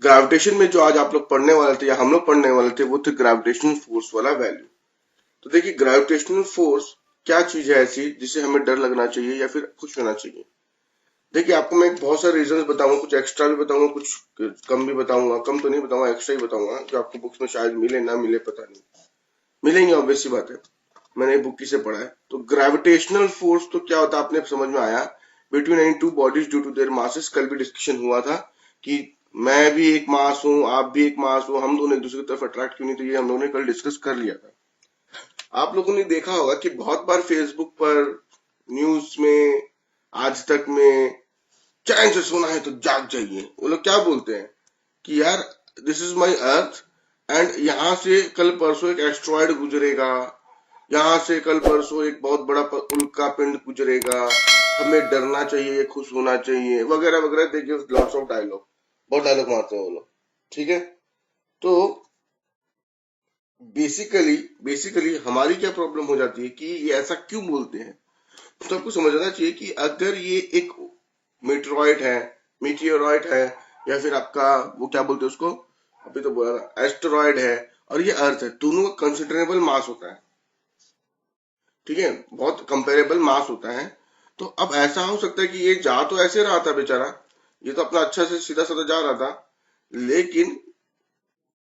Gravitation में जो आज आप लोग पढ़ने वाले थे या हम लोग पढ़ने वाले थे वो थे ग्रेविटेशनल फोर्स वाला वैल्यू। तो देखिए ग्रेविटेशनल फोर्स क्या चीज है ऐसी जिसे हमें डर लगना चाहिए या फिर खुश होना चाहिए। देखिए आपको मैं बहुत सारे रीजंस बताऊंगा, कुछ एक्स्ट्रा भी बताऊंगा, कुछ कम भी बताऊंगा। कम तो नहीं बताऊंगा, एक्स्ट्रा ही बताऊंगा जो आपको बुक्स में शायद मिले ना मिले, पता नहीं। मिलेंगे, ऑब्वियस सी बात है, मैंने बुक किसे पढ़ा है। तो ग्रेविटेशनल फोर्स तो क्या होता है आपने समझ में आया, between any two bodies due to their masses. कल भी डिस्कशन हुआ था कि मैं भी एक मास हूं, आप भी एक मास हो, हम दोनों एक दूसरे की तरफ अट्रैक्ट क्यों नहीं, तो ये हम लोगों ने कल डिस्कस कर लिया था। आप लोगों ने देखा होगा कि बहुत बार फेसबुक पर, न्यूज में, आज तक में, चैन से सोना है तो जाग जाइए, वो लोग क्या बोलते हैं कि यार this is my earth and यहाँ से कल परसों एक एस्ट्रॉयड गुजरेगा, यहाँ से कल परसों एक बहुत बड़ा उल्का पिंड गुजरेगा, हमें डरना चाहिए, खुश होना चाहिए, वगैरह वगैरह। देखिए लॉट्स ऑफ डायलॉग, बहुत डायलॉग मारते हैं वो लोग, ठीक है। तो बेसिकली बेसिकली हमारी क्या प्रॉब्लम हो जाती है कि ये ऐसा क्यों बोलते हैं। तो आपको समझना चाहिए कि अगर ये एक मीटरॉइड है, मीटियोरॉइड है, या फिर आपका वो क्या बोलते हैं उसको, अभी तो बोला एस्टेरॉइड है, और ये अर्थ है, दोनों का कंसिडरेबल मास होता है, ठीक है, बहुत कंपेरेबल मास होता है। तो अब ऐसा हो सकता है कि ये जा तो ऐसे रहा था बेचारा, ये तो अपना अच्छा से सीधा साधा जा रहा था, लेकिन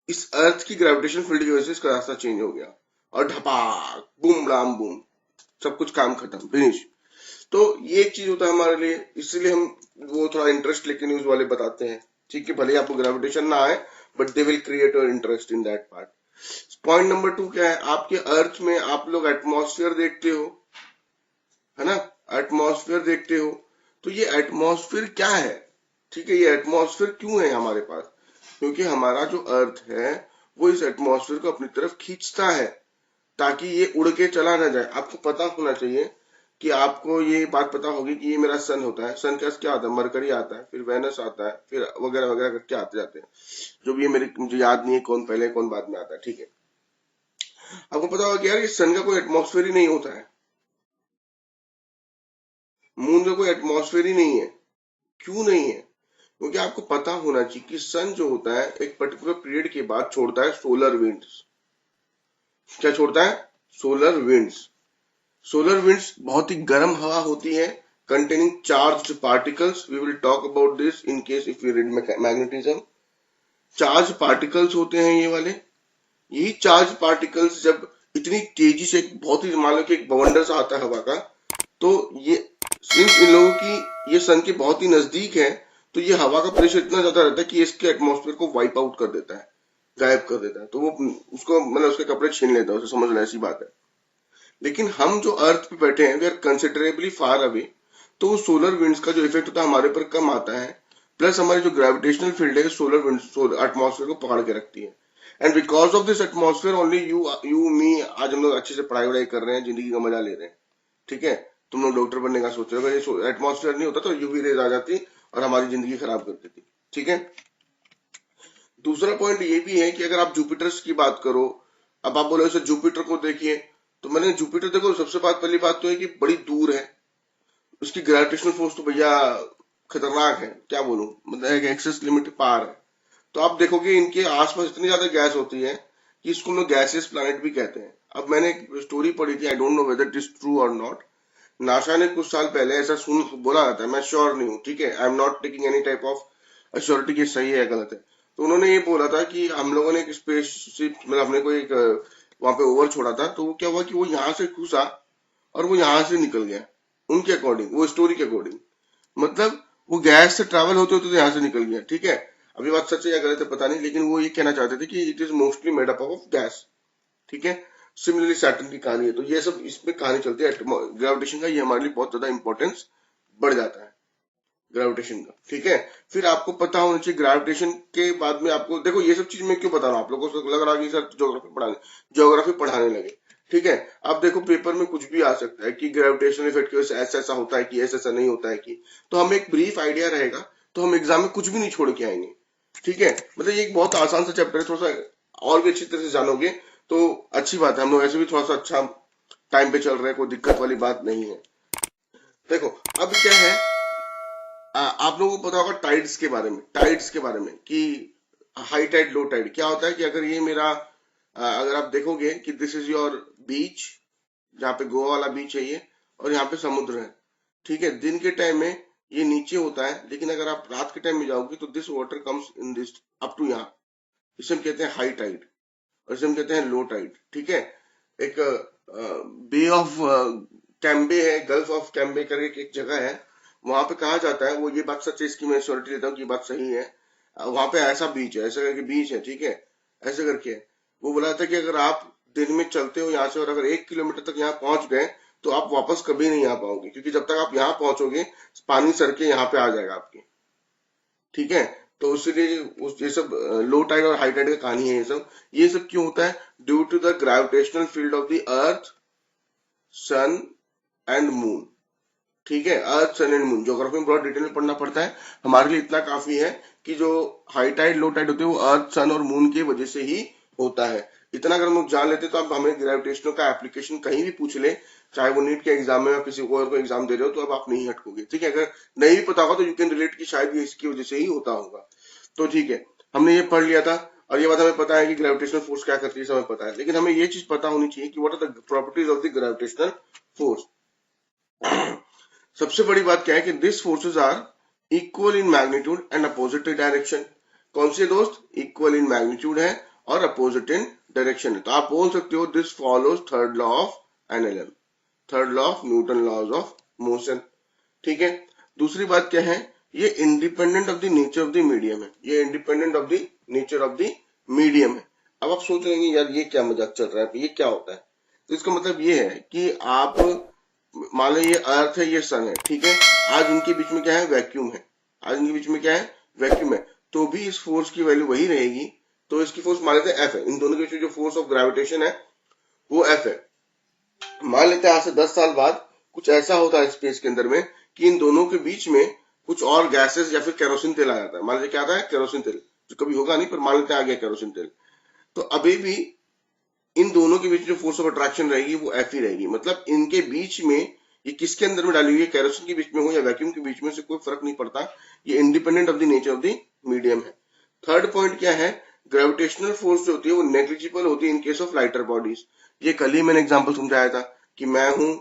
इस अर्थ की ग्रेविटेशन फील्ड की वजह से इसका रास्ता चेंज हो गया और ढपाक बूम ब्लाम बूम, सब कुछ काम खत्म, फिनिश। तो ये एक चीज होता है हमारे लिए, इसलिए हम वो थोड़ा इंटरेस्ट लेके न्यूज वाले बताते हैं, ठीक है, भले ही आपको ग्रेविटेशन ना आए, but they will create your interest in that part. Point number 2 क्या है, आपके अर्थ में आप लोग एटमॉस्फेयर देखते हो, है ना, एटमॉस्फेयर देखते हो। तो ये एटमॉस्फेयर क्या है, ठीक है, ये एटमॉस्फेयर क्यों है हमारे पास, क्योंकि हमारा जो अर्थ है वो इस एटमॉस्फेयर को अपनी तरफ खींचता है ताकि ये उड़ के चला ना जाए। आपको पता होना चाहिए कि आपको ये बात पता होगी कि ये मेरा सन होता है, सन का क्या आता है, मरकरी आता है, फिर वेनस आता है, फिर वगैरह वगैरह करके आते जाते हैं, जो भी ये मेरे मुझे याद नहीं है कौन पहले कौन बाद में आता है, ठीक है। आपको पता होगा कि यार ये सन का कोई एटमॉस्फेयर ही नहीं होता है, मून का कोई एटमॉस्फेयर ही नहीं है। क्यों नहीं है, क्योंकि आपको पता होना चाहिए कि सन जो होता है एक पर्टिकुलर पीरियड के बाद छोड़ता है सोलर विंड्स। क्या छोड़ता है, सोलर विंड्स। सोलर विंड्स बहुत ही गर्म हवा होती है containing charged particles. We will talk about this in case if you read magnetism. Charge particles होते हैं ये वाले, यही चार्ज पार्टिकल्स जब इतनी तेजी से बहुत ही, मान लो कि एक बवंडर सा आता है हवा का, तो ये सिंस इन लोगों की ये सन के बहुत ही नजदीक है, तो ये हवा का प्रेशर इतना ज्यादा रहता है कि इसके एटमॉस्फेयर को वाइप आउट कर देता है, गायब कर देता है, तो वो उसको मतलब उसके कपड़े छीन लेता है, उसे समझ लो ऐसी बात है। लेकिन हम जो अर्थ पे बैठे हैं we are considerably far away, तो वो सोलर विंड्स का जो इफेक्ट होता है हमारे पर कम आता है। प्लस हमारी जो ग्रेविटेशनल फील्ड है सोलर विंड एटमॉस्फेयर को पकड़ के रखती है, and because of this atmosphere only you me आज हम लोग अच्छे से पढ़ाई वढ़ाई कर रहे हैं, जिंदगी का मजा ले रहे हैं, ठीक है। तुम लोग डॉक्टर बनने का सोच रहे हो, अगर ये एटमॉस्फेयर नहीं होता तो यूवी रेज आ जाती और हमारी जिंदगी खराब कर देती, ठीक है। दूसरा पॉइंट ये भी है कि अगर आप जुपिटर की बात करो, अब आप बोलो जुपिटर को देखिए, तो मैंने जुपिटर देखो, सबसे पहली बात तो है कि बड़ी दूर है, उसकी ग्रेविटेशनल फोर्स तो भैया खतरनाक है, क्या बोलूं, मतलब एक एक्सेस लिमिट पार है। तो आप देखोगे इनके आसपास इतनी ज्यादा गैस होती है कि इसको हम लोग गैसियस प्लैनेट भी कहते हैं। अब मैंने एक स्टोरी पढ़ी थी, I don't know whether it is true और नॉट, नासा ने कुछ साल पहले ऐसा सुन बोला था, मैं श्योर नहीं हूँ, ठीक है, I am not taking any type of assurity कि सही है या गलत है। तो उन्होंने ये बोला था कि हम लोगों ने एक स्पेसशिप, मतलब हमने कोई एक वहां पे ओवर छोड़ा था, तो वो क्या हुआ कि वो यहाँ से घुसा और वो यहाँ से निकल गया, उनके अकॉर्डिंग, वो स्टोरी के अकॉर्डिंग, मतलब वो गैस से ट्रैवल होते होते तो यहाँ से निकल गया, ठीक है। अभी बात सच है या गलत है पता नहीं, लेकिन वो ये कहना चाहते थे कि it is mostly made up of gas, ठीक है। सिमिलरली सैटर्न की कहानी है, तो ये सब इसमें कहानी चलती है ग्रेविटेशन का, ये हमारे लिए बहुत ज्यादा इंपॉर्टेंस बढ़ जाता है ग्रेविटेशन का, ठीक है। फिर आपको पता होना चाहिए ग्रेविटेशन के बाद में, आपको देखो ये सब चीज मैं क्यों बता रहा हूँ आप लोगों को, लग रहा है कि सर ज्योग्राफी पढ़ाने लगे, ठीक है। आप देखो पेपर में कुछ भी आ सकता है कि ग्रेविटेशनल इफेक्ट की वजह से ऐसा ऐसा होता है कि ऐसा ऐसा नहीं होता है कि, तो हमें एक ब्रीफ आइडिया रहेगा, तो हम एग्जाम में कुछ भी नहीं छोड़ के आएंगे, ठीक है। मतलब ये एक बहुत आसान सा चैप्टर है, थोड़ा सा और भी अच्छी तरह से जानोगे तो अच्छी बात है, हम लोग ऐसे भी थोड़ा सा अच्छा टाइम पे चल रहे हैं, कोई दिक्कत वाली बात नहीं है। देखो अब क्या है, आप लोगों को पता होगा टाइड्स के बारे में, टाइड्स के बारे में कि हाई टाइड लो टाइड क्या होता है कि अगर ये मेरा अगर आप देखोगे कि दिस इज योर बीच, जहाँ पे गोवा वाला बीच है ये, और यहाँ पे समुद्र है, ठीक है। दिन के टाइम में ये नीचे होता है, लेकिन अगर आप रात के टाइम में जाओगे तो this water comes in this up to यहाँ, इसे हम कहते हैं हाई टाइड और इसे हम कहते हैं लो टाइड, ठीक है। एक बे ऑफ कैम्बे है, गल्फ ऑफ कैम्बे करके एक जगह है, वहां पे कहा जाता है, वो ये बात सच है, इसकी मैं श्योरिटी लेता हूँ कि ये बात सही है, वहां पे ऐसा बीच है, ऐसा करके बीच है, ठीक है, ऐसे करके है। वो बोला था कि अगर आप दिन में चलते हो यहाँ से और अगर 1 किलोमीटर तक यहाँ पहुंच गए तो आप वापस कभी नहीं आ पाओगे, क्योंकि जब तक आप यहाँ पहुंचोगे पानी सर के यहाँ पे आ जाएगा आपके, ठीक है। तो इसीलिए ये सब लो टाइड और हाई टाइड का कहानी है। ये सब क्यों होता है? Due to the gravitational field of the earth, sun and moon, ठीक है। Earth, sun and moon geography में बहुत डिटेल में पढ़ना पड़ता है, हमारे लिए इतना काफी है कि जो हाई टाइड लो टाइड होते हैं वो अर्थ, सन और मून की वजह से ही होता है। इतना अगर हम लोग जान लेते तो अब हमें ग्रेविटेशन का एप्लीकेशन कहीं भी पूछ ले, चाहे वो नीट के एग्जाम में या किसी और को एग्जाम दे रहे हो, तो अब आप नहीं हटकोगे, ठीक है। अगर नहीं भी पता होगा तो यू कैन रिलेट कि शायद ये इसकी वजह से ही होता होगा। तो ठीक है, हमने ये पढ़ लिया था और ये बात हमें पता है कि ग्रेविटेशनल फोर्स क्या करती है, हमें पता है, लेकिन हमें ये चीज पता होनी चाहिए कि what are the properties of the gravitational force. सबसे बड़ी बात क्या है कि this forces are equal in magnitude and opposite direction. कौन से दोस्त? इक्वल इन मैग्नीट्यूड है और अपोजिट इन डायरेक्शन है। तो आप बोल सकते हो this follows third law of NLM, third law of Newton laws of motion, ठीक है। दूसरी बात क्या है? ये independent of the nature of the medium है, ये independent of the nature of the medium है। अब आप सोच रहे हैं यार ये क्या मजाक चल रहा है, ये क्या होता है? तो इसका मतलब ये है कि आप मान लो ये अर्थ है, ये सन है, ठीक है। आज इनके बीच में क्या है? वैक्यूम है। आज इनके बीच में क्या है? वैक्यूम है। तो भी इस फोर्स की वैल्यू वही रहेगी। तो इसकी फोर्स मान लेते हैं एफ है, इन दोनों के बीच में जो फोर्स ऑफ ग्रेविटेशन है वो एफ है। मान लेते हैं आज से 10 साल बाद कुछ ऐसा होता है स्पेस के अंदर में कि इन दोनों के बीच में कुछ और गैसेस या फिर केरोसिन तेल आ जाता है। मान लीजिए क्या आता है? केरोसिन तेल, जो कभी होगा नहीं, पर मान लेते हैं आ गया केरोसिन तेल। तो अभी भी इन दोनों के बीच जो फोर्स ऑफ अट्रैक्शन रहेगी वो एफ ही रहेगी। मतलब इनके बीच में ये किसके अंदर में डाली हुई है? केरोसिन के बीच में हो या वैक्यूम के बीच में, से कोई फर्क नहीं पड़ता, ये independent of the nature of the medium है। थर्ड पॉइंट क्या है? ग्रेविटेशनल फोर्स जो होती है वो नेग्लिजिबल होती है in case of lighter bodies. ये कल ही मैंने एग्जांपल समझाया था कि मैं हूं,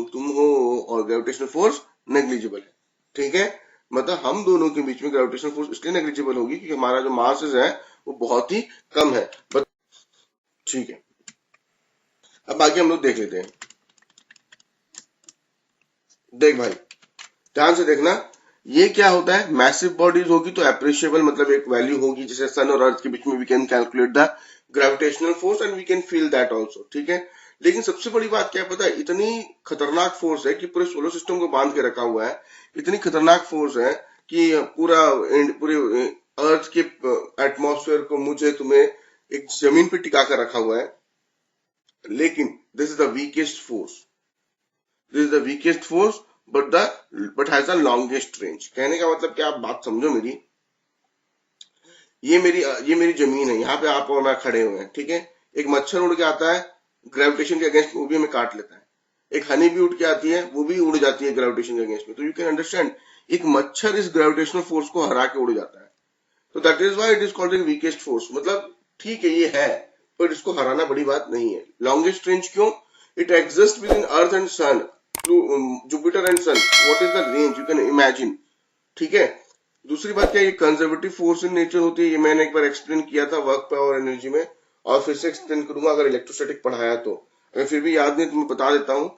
तुम हो, और ग्रेविटेशनल फोर्स नेग्लिजिबल है, ठीक है। मतलब हम दोनों के बीच में ग्रेविटेशनल फोर्स इसलिए नेग्लिजिबल होगी क्योंकि हमारा जो मासेस है वो बहुत ही कम है, ठीक है। अब बाकी हम लोग देख लेते हैं। देख भाई, ध्यान से देखना, ये क्या होता है? मैसिव बॉडीज होगी तो अप्रिशिएबल मतलब एक वैल्यू होगी, जैसे सन और अर्थ के बीच में we can calculate the gravitational force and we can feel that also, ठीक है। लेकिन सबसे बड़ी बात क्या है पता है? इतनी खतरनाक फोर्स है कि पूरे सोलर सिस्टम को बांध के रखा हुआ है। इतनी खतरनाक फोर्स है कि पूरे अर्थ के एटमॉस्फेयर को, मुझे, तुम्हें एक जमीन पे टिका कर रखा हुआ है। लेकिन this is the weakest force, this is the weakest force but has the longest range. कहने का मतलब क्या, आप बात समझो मेरी। ये मेरी जमीन है, यहाँ पे आप और मैं खड़े हुए हैं, ठीक है। एक मच्छर उड़ के आता है ग्रेविटेशन के अगेंस्ट, वो भी हमें काट लेता है। एक हनी भी उड़ के आती है, वो भी उड़ जाती है ग्रेविटेशन के अगेंस्ट में। तो यू कैन अंडरस्टैंड, एक मच्छर इस ग्रेविटेशनल फोर्स को हरा के उड़ जाता है। तो that is why it is called the weakest force. मतलब ठीक है ये है, पर इसको हराना बड़ी बात नहीं है। लॉन्गेस्ट रेंज क्यों? It exist with in earth and sun, Jupiter and sun, what is the range you can imagine, ठीक है। दूसरी बात क्या, ये कंजर्वेटिव फोर्स इन नेचर होती है। ये मैंने एक बार एक्सप्लेन किया था वर्क पावर एनर्जी में, और फिर से एक्सप्लेन करूंगा अगर इलेक्ट्रोस्टैटिक पढ़ाया तो। अगर फिर भी याद नहीं तो मैं बता देता हूं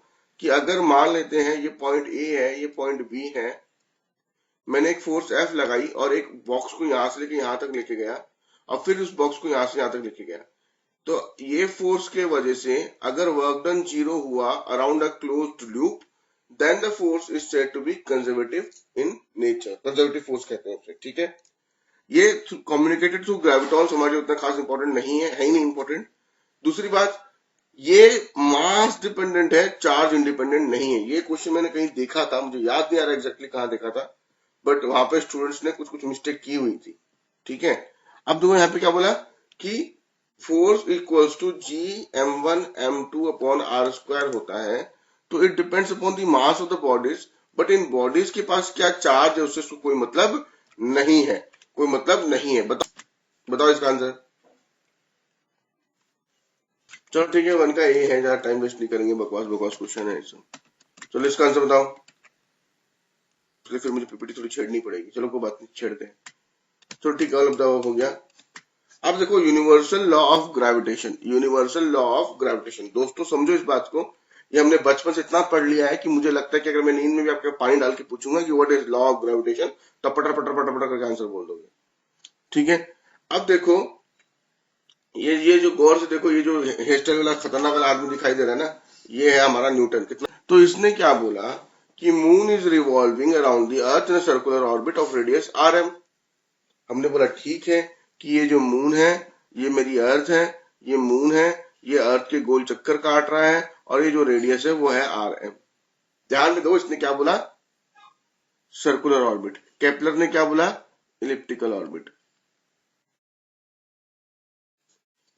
कि अगर मान लेते हैं ये पॉइंट ए है, ये पॉइंट बी है, मैंने एक फोर्स एफ लगाई और एक बॉक्स को यहां से लेके यहां तक लेके गया, और फिर उस बॉक्स को यहां से यहां तक लेके गया। तो ये फोर्स के वजह से अगर वर्क डन 0 हुआ around a closed loop, then the force is said to be conservative in nature. Conservative force कहते हैं उसे, ठीक है। ये कम्युनिकेटेड थ्रू ग्रेविटॉन्स, हमारे उतना खास इंपॉर्टेंट नहीं है, ही नहीं इंपॉर्टेंट। दूसरी बात, ये मास डिपेंडेंट है, चार्ज इंडिपेंडेंट नहीं है। ये क्वेश्चन मैंने कहीं देखा था, मुझे याद नहीं आ रहा एग्जैक्टली कहां देखा था, बट वहां पे स्टूडेंट्स ने कुछ मिस्टेक की हुई थी, ठीक है। अब देखो यहाँ पे क्या बोला कि force equals to G m1 m2 upon r square होता है। तो it depends upon the mass of the bodies, but in bodies के पास क्या चार्ज है उससे कोई मतलब नहीं है। कोई मतलब नहीं है। बताओ इसका आंसर। चलो ठीक है, 1 का ए है, जरा टाइम वेस्ट नहीं करेंगे, बकवास बकवास क्वेश्चन है सब। चलो इसका आंसर बताओ, इसलिए फिर मुझे पीपीटी थोड़ी छेड़नी पड़ेगी। चलो कोई बात नहीं, छेड़ते हैं। चलो ठीक है, वाला बताओ, हो गया। अब देखो universal law of gravitation, universal law of gravitation, दोस्तों समझो इस बात को। ये हमने बचपन से इतना पढ़ लिया है कि मुझे लगता है कि अगर मैं नींद में भी आपके पानी डाल के पूछूंगा कि what is law of gravitation, तो पटर पटर पटर पटर करके आंसर बोल दोगे। ठीक है, अब देखो ये जो गौर से देखो, ये जो हेयर स्टाइल वाला खतरनाक वाला आदमी दिखाई दे रहा है ना, ये है हमारा न्यूटन। कितना, तो इसने क्या बोला कि moon is revolving around the earth in circular orbit of radius rm। हमने बोला ठीक है कि ये जो मून है, ये मेरी अर्थ है, ये मून है, ये अर्थ के गोल चक्कर काट रहा है, और ये जो रेडियस है वो है rm। ध्यान में दो, इसने क्या बोला, सर्कुलर ऑर्बिट। केपलर ने क्या बोला, इलिप्टिकल ऑर्बिट।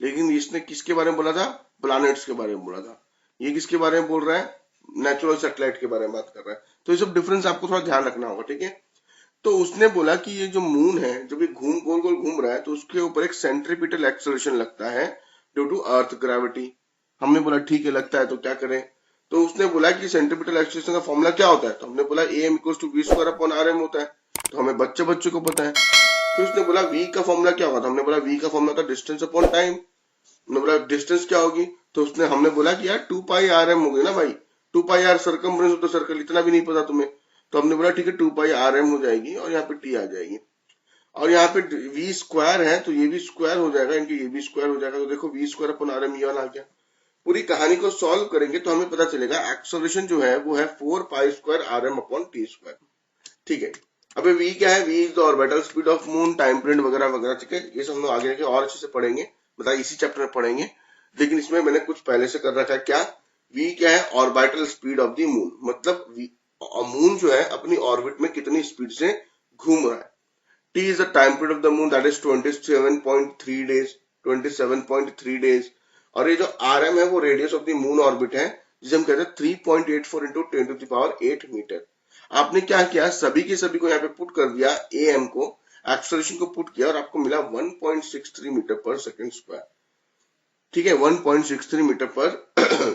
लेकिन इसने किसके बारे में बोला था, प्लैनेट्स के बारे में बोला था। ये किसके बारे में बोल रहा है, नेचुरल सैटेलाइट के बारे में बात कर रहा है। तो ये सब डिफरेंस आपको थोड़ा ध्यान रखना होगा, ठीक है। तो उसने बोला कि ये जो मून है, जब ये घूम गोल गोल घूम रहा है, तो उसके ऊपर एक सेंट्रीपिटल एक्सेलरेशन लगता है ड्यू टू अर्थ ग्रेविटी। हमने बोला ठीक है, लगता है तो क्या करें। तो उसने बोला कि सेंट्रीपिटल एक्सेलरेशन का फॉर्मूला क्या होता है, तो हमने बोला am=v²/rm होता है, तो हमें बच्चे बच्चे को पता है। तो उसने बोला v का फॉर्मूला क्या होगा, तो हमने बोला v का फॉर्मूला था डिस्टेंस अपॉन टाइम। हमने बोला डिस्टेंस क्या होगी, तो उसने हमने बोला कि यार 2πrm हो गई ना भाई, 2πr circumference of the circle, इतना भी नहीं पता तुम्हें। तो हमने बोला ठीक है 2πrm हो जाएगी, और यहाँ पे t आ जाएगी, और यहाँ पे v स्क्वायर है तो ये भी स्क्वायर हो जाएगा, इनके ये भी स्क्वायर हो जाएगा। तो देखो v²/rm ये वाला आ गया। पूरी कहानी को सॉल्व करेंगे तो हमें पता चलेगा एक्सेलरेशन जो है वो है 4π²rm/t²। ठीक है, अबे v क्या है, v is the orbital speed of moon, time period वगैरह वगैरह। ठीक है, ये सब हम लोग आगे जाके और अच्छे से पढ़ेंगे, मतलब इसी चैप्टर में पढ़ेंगे। लेकिन इसमें मैंने कुछ पहले से कर रखा है। क्या, v क्या है, orbital speed of the moon, मतलब मून जो है अपनी ऑर्बिट में कितनी स्पीड से घूम रहा है। t is the time period of the moon, that is 27.3 days, 27.3 days। और ये जो rm है वो radius of the moon orbit है, जिसे हम कहते हैं 3.84 इंटू 10⁸ मीटर। आपने क्या किया, सभी के सभी को यहाँ पे पुट कर दिया, am को, एक्सेलरेशन को पुट किया, और आपको मिला 1.63 मीटर पर सेकेंड स्क्वायर। ठीक है, 1.63 मीटर पर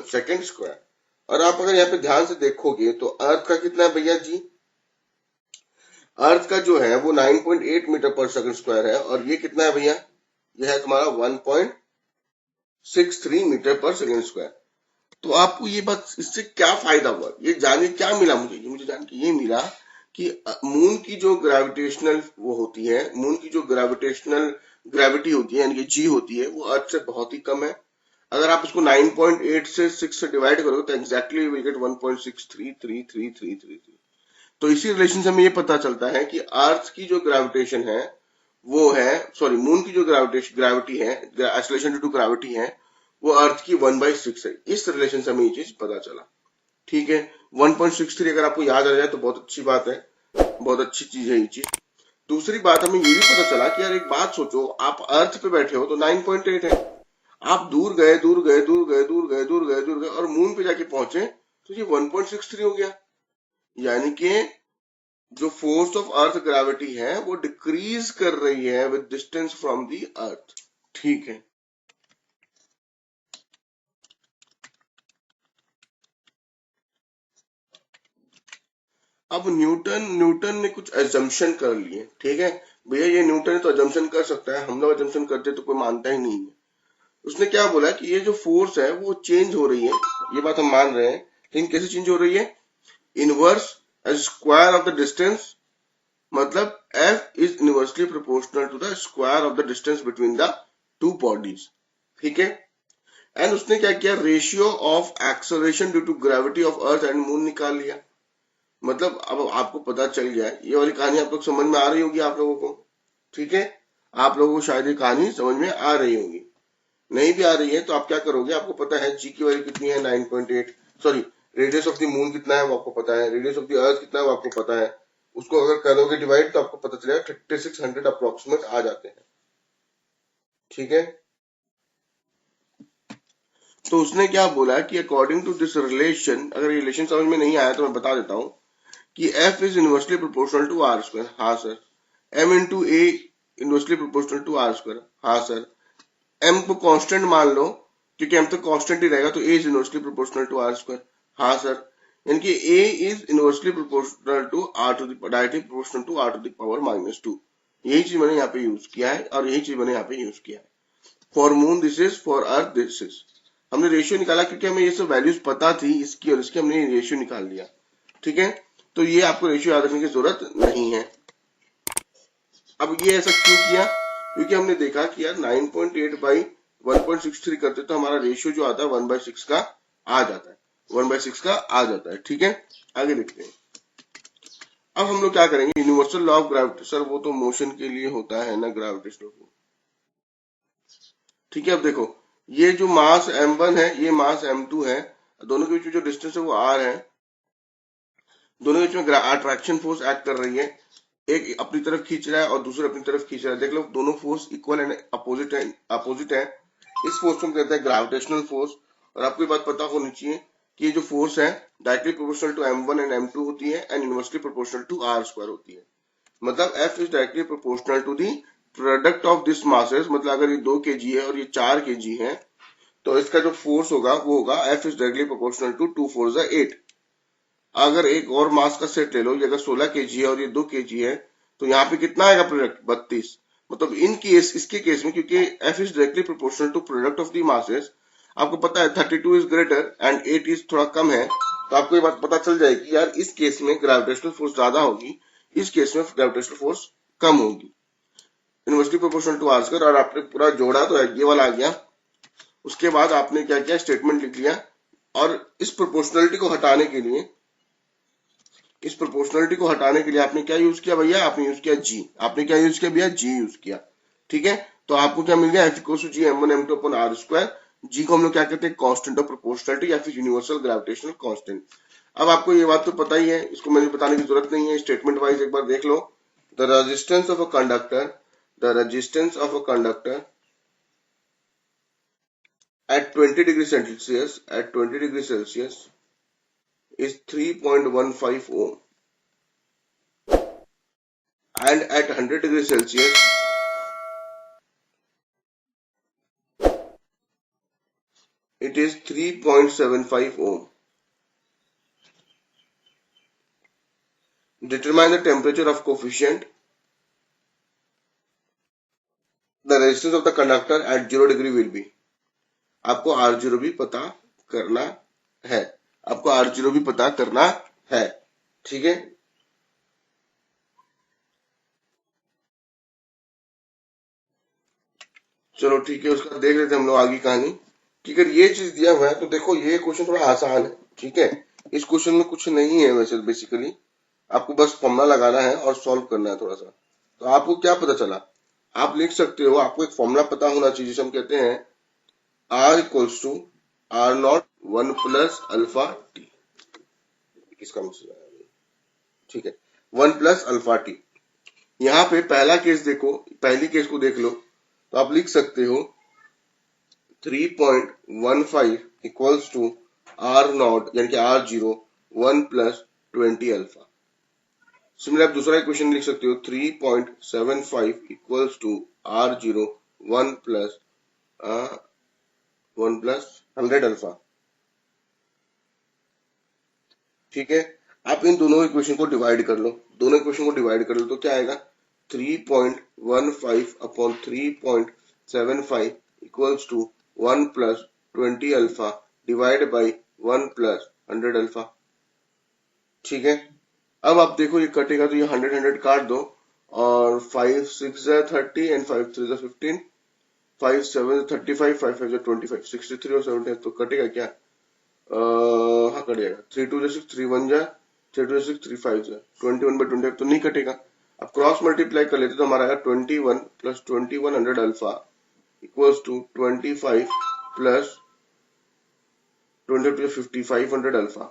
सेकेंड स्क्वायर। और आप अगर यहाँ पे ध्यान से देखोगे तो अर्थ का कितना है भैया जी, अर्थ का जो है वो 9.8 मीटर पर सेकंड स्क्वायर है, और ये कितना है भैया, ये है तुम्हारा 1.63 मीटर पर सेकंड स्क्वायर। तो आपको ये बात, इससे क्या फायदा हुआ, ये जाने क्या मिला मुझे जान के ये मिला कि मून की जो ग्रेविटेशनल वो होती है, मून की जो ग्रेविटेशनल ग्रेविटी होती है, यानी कि जी होती है, वो अर्थ से बहुत ही कम है। अगर आप इसको 9.8 से 6 से डिवाइड करोगे तो एग्जैक्टली विल गेट 1.633333। तो इसी रिलेशन से हमें ये पता चलता है कि अर्थ की जो ग्रेविटेशन है वो है, सॉरी मून की जो ग्रेविटी है, एक्सेलरेशन ड्यू टू ग्रेविटी है, वो अर्थ की 1/6 है। इस रिलेशन से हमें ये चीज पता चला। ठीक है, 1.63 अगर आपको याद आ जाए तो बहुत अच्छी बात है, बहुत अच्छी चीज है ये चीज। दूसरी बात हमें ये भी पता चला कि यार एक बात सोचो, आप अर्थ पे बैठे हो तो 9.8 है, आप दूर गए दूर गए दूर गए दूर गए दूर गए दूर गए और मून पे जाके पहुंचे तो ये 1.63 हो गया। यानी कि जो फोर्स ऑफ अर्थ ग्रेविटी है वो डिक्रीज कर रही है विद डिस्टेंस फ्रॉम दी अर्थ। ठीक है, अब न्यूटन ने कुछ एजम्पशन कर लिए। ठीक है भैया, ये न्यूटन तो एजम्पशन कर सकता है, हम लोग एजम्पन करते तो कोई मानता ही नहीं है। उसने क्या बोला कि ये जो फोर्स है वो चेंज हो रही है, ये बात हम मान रहे हैं, लेकिन कैसे चेंज हो रही है, inverse as square of the distance, मतलब F is inversely proportional to the square of the distance between the two bodies. ठीक है, एंड उसने क्या किया, ratio of acceleration due to gravity of earth and moon निकाल लिया। मतलब अब आपको पता चल गया, ये वाली कहानी आप लोग समझ में आ रही होगी आप लोगों को। ठीक है, आप लोगों को शायद ये कहानी समझ में आ रही होगी, नहीं भी आ रही है तो आप क्या करोगे, आपको पता है जी की वैल्यू कितनी है 9.8, sorry radius of the moon कितना है वो आपको पता है, रेडियस ऑफ द अर्थ कितना है वो आपको पता है, उसको अगर करोगे डिवाइड तो आपको पता चलेगा 3600 अप्रोक्सीमेट आ जाते हैं। ठीक है, तो उसने क्या बोला कि अकॉर्डिंग टू दिस रिलेशन, अगर रिलेशन समझ में नहीं आया तो मैं बता देता हूं कि F is inversely proportional to R square. हाँ sir, M into A inversely proportional to R square. हाँ सर, एम को कांस्टेंट मान लो, क्योंकि एम तो कांस्टेंट ही रहेगा, तो A is inversely proportional to R square. हाँ सर, यानी कि A is inversely proportional to R two directly proportional to R to the power -2। यही चीज मैंने यहाँ पे यूज किया है और यही चीज मैंने यहाँ पे यूज किया है। For moon this is, for earth this is. हमने रेशियो निकाला क्योंकि हमें ये सब वैल्यूज पता थी इसकी और इसकी, हमने रेशियो निकाल लिया। ठीक है, तो ये आपको रेशियो याद रखने की जरूरत नहीं है। अब ये ऐसा क्यों किया? क्योंकि हमने देखा कि यार 9.8 बाई 1.63 करते तो हमारा रेशियो जो आता है 1/6 का आ जाता है, 1/6 का आ जाता है। ठीक है, आगे देखते हैं। अब हम लोग क्या करेंगे, universal law of gravity. Sir वो तो मोशन के लिए होता है ना, ग्रेविटेशनल फोर्स। ठीक है, अब देखो ये जो मास m1 है, ये मास m2 है, दोनों के बीच में जो डिस्टेंस है वो r है, दोनों के बीच में अट्रैक्शन फोर्स एक्ट कर रही है। एक अपनी तरफ खींच रहा है और दूसरा अपनी तरफ खींच रहा है। देख लो दोनों फोर्स इक्वल एंड अपोजिट है, अपोजिट है। इस फोर्स को हम कहते हैं ग्रेविटेशनल फोर्स। और आपको ये बात पता होनी चाहिए कि ये जो फोर्स है directly proportional to m1 and m2 होती है and inversely proportional to r square होती है। मतलब F is directly proportional to the product of this masses. मतलब अगर ये 2 kg है और ये 4 kg है, तो इसका जो फोर्स होगा वो होगा F is directly proportional to 2 4 8। अगर एक और मास का सेट ले लो, ये अगर 16 kg है और ये 2 kg है, तो यहाँ पे कितना आएगा प्रोडक्ट? 32। मतलब इन केस, इसके केस में क्योंकि F is directly proportional to product of the masses, आपको पता है 32 इज ग्रेटर एंड 8 इज थोड़ा कम है, तो आपको ये बात पता चल जाएगी यार इस केस में ग्रेविटेशनल फोर्स ज्यादा होगी, इस केस में ग्रेविटेशनल फोर्स कम होगी। Inversely proportional to R square, और आपने पूरा जोड़ा तो ये वाला आ गया। उसके बाद आपने क्या किया, स्टेटमेंट लिख लिया। और इस प्रोपोर्शनलिटी को हटाने के लिए, इस प्रोपोर्शनलिटी को हटाने के लिए आपने क्या यूज किया भैया? आपने यूज किया जी। आपने क्या यूज किया भैया? जी यूज किया। ठीक है, तो आपको क्या मिल गया? F equal to G m1 m2 upon R square. G को हम लोग क्या कहते हैं? कांस्टेंट ऑफ प्रोपोर्शनलिटी या फिर यूनिवर्सल ग्रेविटेशनल कांस्टेंट। अब आपको ये बात तो पता ही है, इसको मैंने बताने की जरूरत नहीं है। स्टेटमेंट वाइज एक बार देख लो। The resistance of a conductor, the resistance of a conductor at 20 degree Celsius, at 20 degree Celsius is 3.15 ohm, and at 100 degree Celsius it is 3.75 ohm. Determine the temperature of coefficient, the resistance of the conductor at 0 degree will be. आपको R0 भी पता करना है, आपको R0 भी पता करना है। ठीक है, चलो ठीक है, उसका देख लेते हैं हम लोग आगे कहानी कि अगर ये चीज दिया हुआ है तो देखो ये क्वेश्चन थोड़ा आसान है। ठीक है, इस क्वेश्चन में कुछ नहीं है वैसे, बेसिकली आपको बस फॉर्मूला लगाना है और सॉल्व करना है थोड़ा सा। तो आपको क्या पता चला, आप लिख सकते हो, आपको एक फॉर्मूला पता होना चाहिए जिसे हम कहते हैं R equals to R not 1 plus alpha T. किसका मैसेज आया? ठीक है, 1 प्लस अल्फा टी। यहाँ पे पहला केस देखो, पहली केस को देख लो, तो आप लिख सकते हो 3.15 इक्वल्स टू आर नॉट यानी कि R0 1 प्लस 20 अल्फा। सिमिलर आप दूसरा इक्वेशन लिख सकते हो 3.75 equals to R0 1 plus 100 alpha. ठीक है, आप इन दोनों इक्वेशन को डिवाइड कर लो, दोनों इक्वेशन को डिवाइड कर लो तो क्या आएगा? 3.15 upon 3.75 equals to 1 plus 20 alpha divide by 1 plus 100 alpha. ठीक है, अब आप देखो ये कटेगा तो ये 100 100 काट दो, और 5 6 30 एंड 5 3 15, 5 7 35, 5 5 25, 63 और 70 तो कटेगा क्या? हाँ कट जाएगा। 3 2 6 3 1 जा, 3 2 6 3 5 जा, 21/25 तो नहीं कटेगा। अब क्रॉस मल्टीप्लाई कर लेते तो हमारा आएगा 21 plus 2100 alpha equals to 25 plus 20 5500 alpha.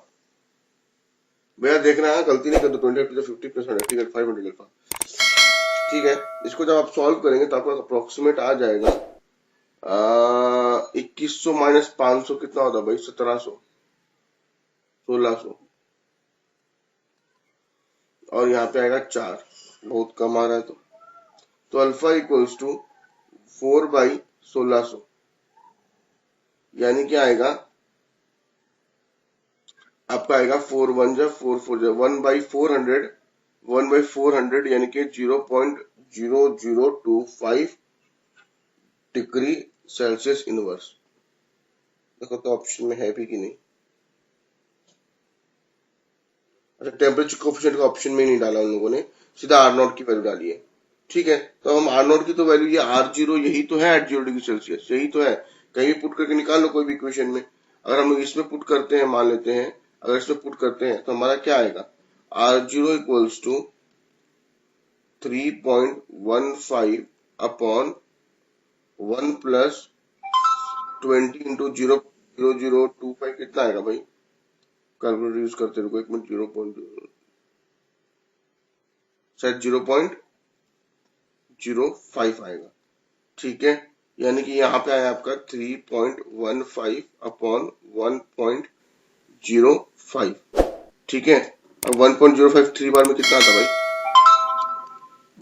भैया देखना है, गलती नहीं कर दो, 20 50 प्लस 100, ठीक है 500 अल्फा। ठीक है, इसको जब आप सॉल्व करेंगे तो आपका अप्रोक्सीमेट आ जाएगा 2100 माइनस 500 कितना होता है भाई? 1700 1600, और यहाँ पे आएगा 4, बहुत कम आ रहा है। तो तो अल्फा इक्वल्स टू 4/1600, यानी क्या आएगा आपका, आएगा 4 1 1/400, 1/400 यानी कि 0.0025 डिग्री सेल्सियस इनवर्स। देखो तो ऑप्शन में है भी कि नहीं। अच्छा, टेम्परेचर कोफिशिएंट का ऑप्शन में नहीं डाला उन लोगों ने, सीधा आर नॉट की वैल्यू डाली है। ठीक है, तो हम आर नॉट की तो वैल्यू, ये R0 यही तो है 0 डिग्री सेल्सियस, यही तो है। कहीं भी पुट करके निकाल लो कोई भी इक्वेशन में। अगर हम इसमें पुट करते हैं, मान लेते हैं अगर इसमें पुट करते हैं तो हमारा क्या आएगा, R0 equals to 3.15 upon 1 plus 20 into 0.0025 कितना आएगा भाई, कैलकुलेटर यूज करते रहो, 1 मिनट, 0.0 शायद 0.05 आएगा। ठीक है, यानी कि यहाँ पे आया आपका 3.15 अपॉन 1.05। ठीक है, अब 1.05 3 बार में कितना आता भाई,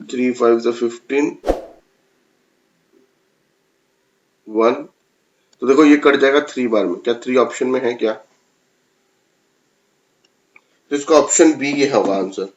3 5 15 1। तो देखो ये कट जाएगा 3 बार में, क्या 3 ऑप्शन में है क्या, तो इसका ऑप्शन बी ये होगा आंसर।